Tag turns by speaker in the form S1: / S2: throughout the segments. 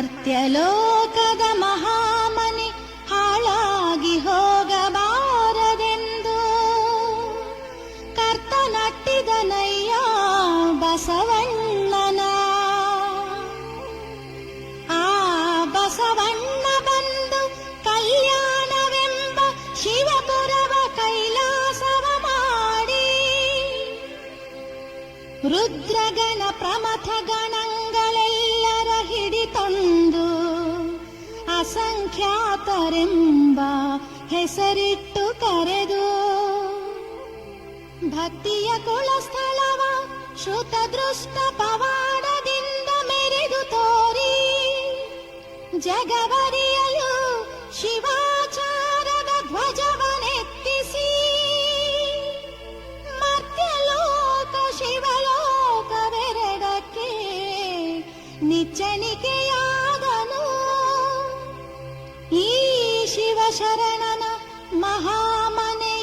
S1: ಮರ್ತ್ಯಲೋಕದ ಮಹಾಮನೆ ಹಾಳಾಗಿ ಹೋಗಬಾರದೆಂದು ಕರ್ತನಟ್ಟಿದನಯ್ಯ ಬಸವಣ್ಣನ. ಆ ಬಸವಣ್ಣ ಬಂದು ಕಲ್ಯಾಣವೆಂಬ ಶಿವಪುರವ ಕೈಲಾಸವ ಮಾಡಿ ರುದ್ರಗಣ ಪ್ರಮಥ ಗಣಗಳೆಲ್ಲರ ಹಿಡಿತೊಂದು ಅಸಂಖ್ಯಾತರೆಂಬ ಹೆಸರಿಟ್ಟು ಕರೆದು ಭಕ್ತಿಯ ಕುಲಸ್ಥಳವ ಶ್ರುತ ದೃಷ್ಟ ಪವಾಡದಿಂದ ಮೆರೆದು ತೋರಿ ಜಗವರಿಯಲು ಶಿವಾಚಾರದ ಧ್ವಜವನೆತ್ತಿಸಿ ಮರ್ತ್ಯಲೋಕ ಶಿವಲೋಕವೆರಡಕ್ಕೆ ನಿಚ್ಚಣಿಕೆಯಾದನು. ಈ ಶಿವಶರಣನ ಮಹಾಮನೆಯೊಳಗಿಪ್ಪ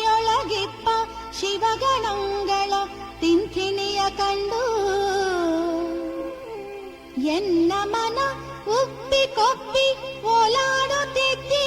S1: ಶಿವಗಣಗಳ ತಿಂಥಿಣಿಯ ಕಂಡು ಎನ್ನ ಮನ ಉಬ್ಬಿ ಕೊಬ್ಬಿ ಓಲಾಡುತ್ತಿದ್ದೀ